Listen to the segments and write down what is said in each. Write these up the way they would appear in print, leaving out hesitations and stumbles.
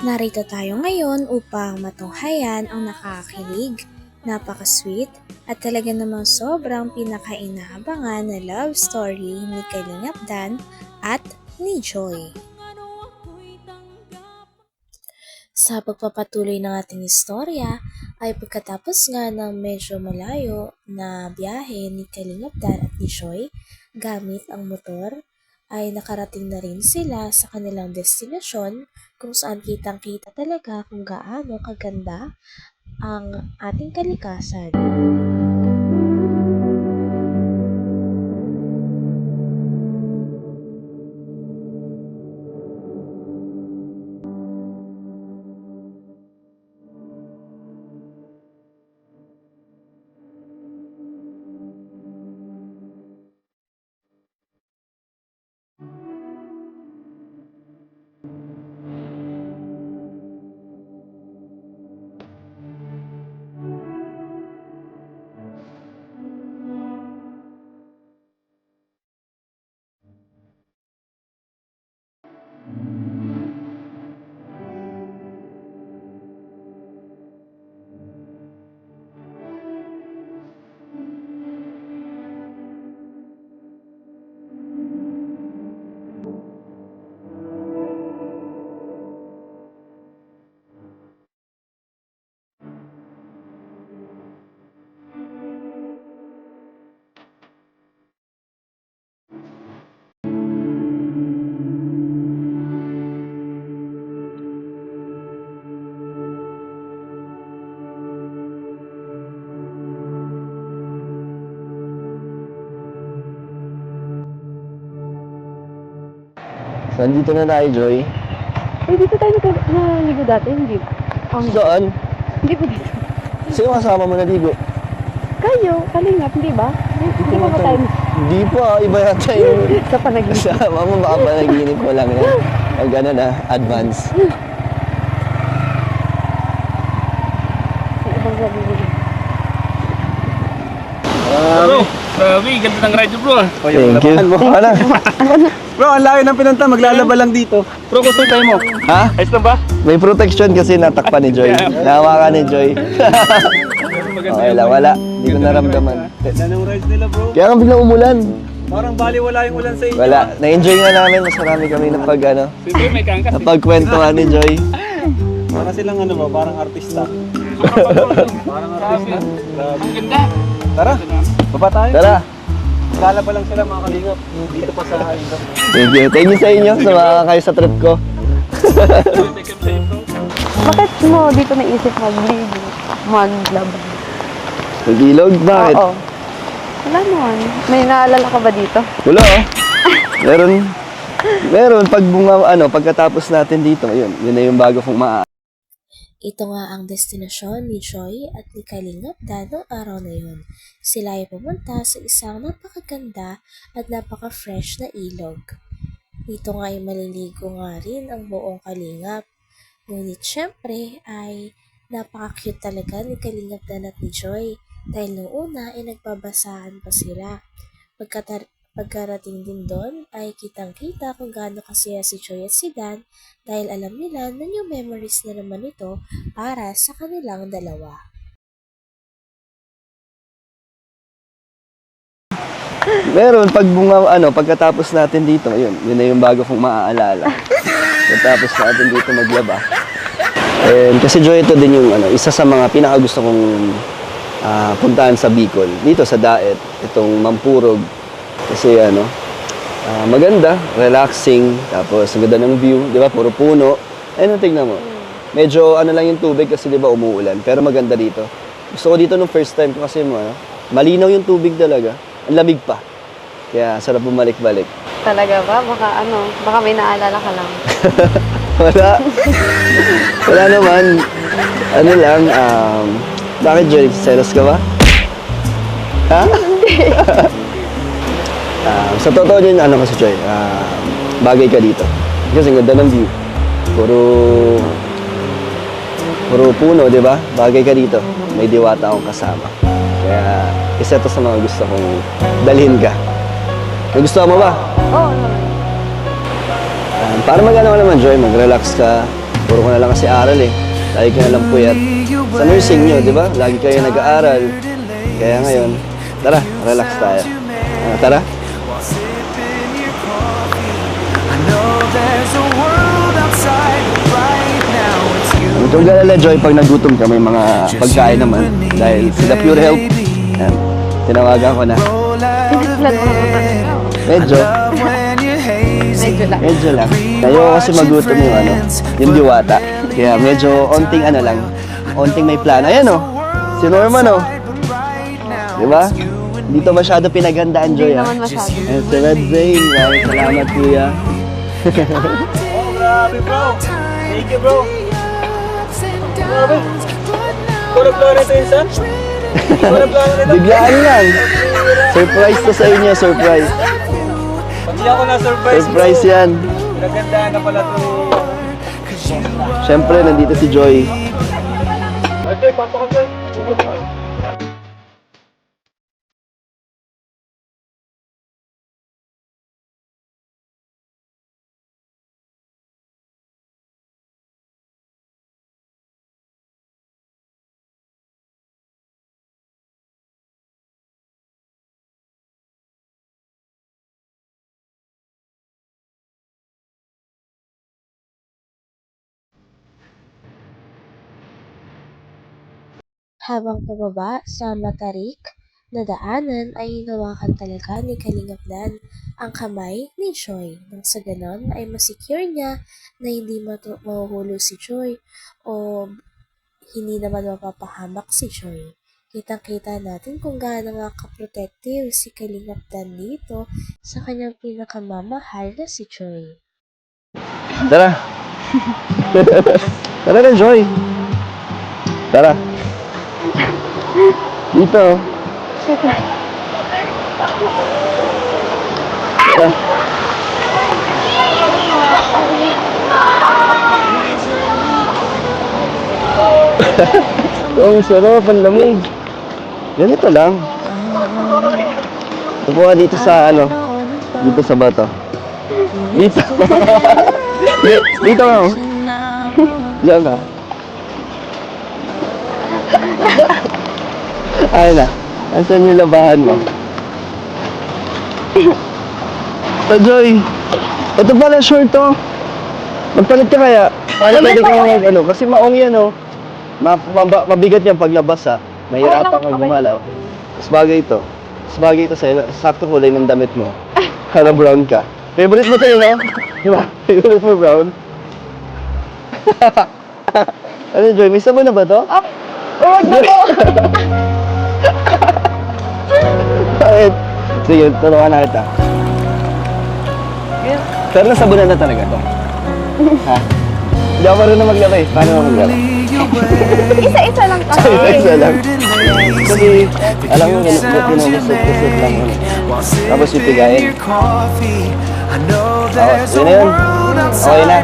Narito tayo ngayon upang matunghayan ang nakakakilig, napaka-sweet at talaga namang sobrang pinaka-inaabangan na love story ni Kalingap Dan at ni Joy. Sa pagpapatuloy ng ating istorya ay pagkatapos nga ng medyo malayo na biyahe ni Kalingap Dan at ni Joy gamit ang motor, ay nakarating na rin sila sa kanilang destinasyon kung saan kitang-kita talaga kung gaano kaganda ang ating kalikasan. So, nandito na tayo, Joy. Uy, dito tayo naligo dati, hindi ba? Saan? Hindi po dito. Sino kasama mo naligo? Kayo, Kalingap, hindi ba? Hindi ba tayo Hindi pa, iba yata yung sa panaginip? kasama mo, baka panaginip mo lang yan. Pag ano na, advance. Yung ibang sabihin. Bro, grabe, ganda ng ride bro. Thank you. Ano? Bro, ang layo ng pinunta, maglalaba lang dito. Bro, gusto tayo mo. Ha? Ayos na ba? May protection kasi natakpan ni Joy. Nahawakan ni Joy. Okay lang, wala. Hindi ko naramdaman. Ganda ng rides nila, bro. Kaya nga biglang umulan. Parang baliwala yung ulan sa inyo. Wala. Na-enjoy nga namin. Mas marami kami Siyempre may kangkas. napagkwentuhan ni Joy. Para silang ano ba, parang artista. Parang artista. Grabe. Ang ganda. Tara, baba tayo. Tara. Maglalaba lang sila mga kalingap. Dito pa sa Indap. Thank you. Thank you sa inyo sa mga kayo sa trip ko. Bakit mo dito naisip magligo? Maglaban? Nag-ilog? Bakit? Oo. Wala naman. May naalala ka ba dito? Wala oh. Meron pag pagkatapos natin dito, yun na yung bago kong Ito nga ang destinasyon ni Joy at ni Kalingap Dan noong araw na yun. Sila ay pumunta sa isang napakaganda at napaka-fresh na ilog. Dito nga ay maliligo nga rin ang buong Kalingap. Ngunit syempre ay napaka-cute talaga ni Kalingap Dan at ni Joy dahil noong una ay nagbabasahan pa sila. Pagkarating din doon ay kitang-kita kung gaano kasaya si Joy at si Dan dahil alam nila na new memories na naman ito para sa kanilang dalawa. Meron pag pagkatapos natin dito, yun na yung bago kong maaalala. Pagkatapos natin dito maglaba. And kasi Joy, ito din yung isa sa mga pinakagusto kong puntahan sa Bicol. Dito sa Daet, itong Mampurog. Kasi maganda, relaxing, tapos ang ganda ng view, di ba? Puro puno. Ayun, tingnan mo. Medyo lang yung tubig kasi di ba umuulan, pero maganda dito. Gusto ko dito nung first time ko kasi malinaw yung tubig talaga. Ang lamig pa. Kaya sarap bumalik-balik. Talaga ba? Baka may naalala ka lang. Wala. Wala naman. Bakit Joy? Selos ka ba? Ha? Sa totoo din, kasi Joy, bagay ka dito. Kasi ang ganda ng view. Puro puno, di ba? Bagay ka dito. May diwata akong kasama. Kaya, isa to sa mga gusto kong dalhin ka. Nagustuhan mo ba? Oo naman. Para mag-ano ka naman, Joy, mag-relax ka. Puro ko na lang kasi aral eh. Lagi ka na lang puyat. Sa nursing nyo, di ba? Lagi kayo nag-aaral. Kaya ngayon, tara, relax tayo. Tara. Huwag kang galala, Joy, pag nagutom ka, may mga pagkain naman. Dahil sila Pure Health, yan, tinawagan ko na. Tinitilan mo naman talaga. Medyo. Medyo lang. Medyo lang. Ayoko kasi magutom yung yung diwata. Kaya medyo onting lang, onting may plano. Ayan o, si Norman o. Diba? Dito masyado pinaghandaan, Joy. Hindi naman masyado. Ayan, si Red Zane. Maraming salamat, kuya. Oh, grabe bro. Thank you bro. Grabe. Ikaw nagplano nito insan? Ikaw nagplano nito? Biglaan lang. Surprise to sa inyo, surprise. Hindi ako na-surprise Surprise bro. yan. Nagandaan na pala to. Siyempre, nandito si Joy. Okay, pasok ka. Habang pababa sa matarik na daanan ay hinawakan talaga ni Kalingap Dan ang kamay ni Joy nang sa ganon ay masecure niya na hindi mahuhulog si Joy o hindi naman mapapahamak si Joy. Kitang-kita natin kung gaano nga ka-protective si Kalingap Dan dito sa kanyang pinakamamahal na si Joy. Tara. Tara na, Joy. Tara. Dito. Tara. Oh, sarap, ang lamig. Ganito lang. Upo ka dito sa dito sa bato. Dito. Dito nga. Oh. Diyan ka. Ayun na. Asan yung labahan mo? Joy. Ito pala short to. Magpalit ka kaya. Paano pwede ka kasi maong yan mabigat yan paglabas mahirapan kang gumalaw. Mas bagay ito. Mas bagay ito sa'yo. Sakto kulay ng damit mo. Para brown ka. Favorite mo sa'yo, no? Diba? Favorite mo brown? Ano, Joy? May sabon na ba to? Oh, no! Bakit? Sige, turuan na kita. Pero nasabunan na talaga to. Ha? Hindi ako marunong maglaba eh. Paano mo maglaba? Isa-isa lang kasi. Isa lang. Kasi, alam mo, ginugusot-gusot lang mo. Tapos ipigayin. Yun na yun. Okay na.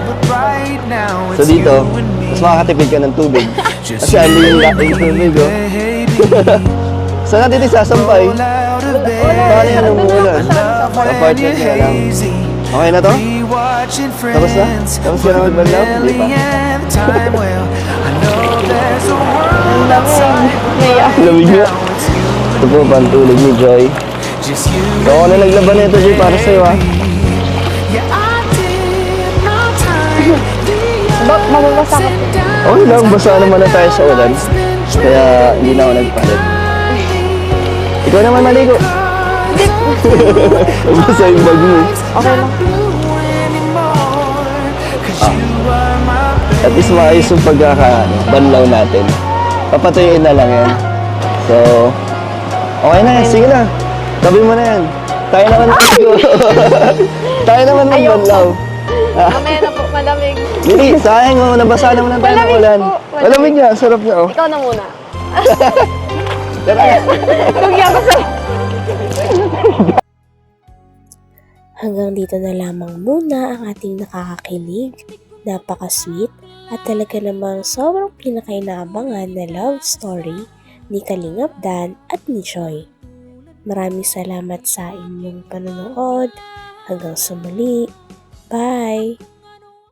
So dito, mas makakatipid ka ng tubig. Kasi ando yung tubig, oh. Saan natin isasampay? Paano yan ang umulan? Apartment na lang. Okay na to? Tapos na? Tapos ka na magbanlaw? Hindi pa. Lamig na. Ito po, pantulog ni Joy. Ako na naglaban na ito, Joy, para sa'yo, ha? Mamabasa ka. Okay lang, basa naman na tayo sa ulan. Kaya hindi na ako nagpalit. Ikaw naman maligo. Basa yung bag mo. Okay lang. At least maayos yung pagkakabanlaw natin. Papatuyuin na lang yan. So, okay na yan. Sige na. Tabi mo na yan. Tayo naman maligo. Tayo naman magbanlaw. Mamaya na po, malamig. Hindi, sayang mo. Nabasa naman ang tayo ng Malamig ulan. po, malamig. Malamig nga. Sarap nga, oh. Ikaw na muna. Tara. Tugyan ko sa'yo. Hanggang dito na lamang muna ang ating nakakakilig, napaka-sweet at talaga namang sobrang pinakainaabangan na love story ni Kalingap Dan at ni Joy. Maraming salamat sa inyong panonood. Hanggang sa muli. Bye!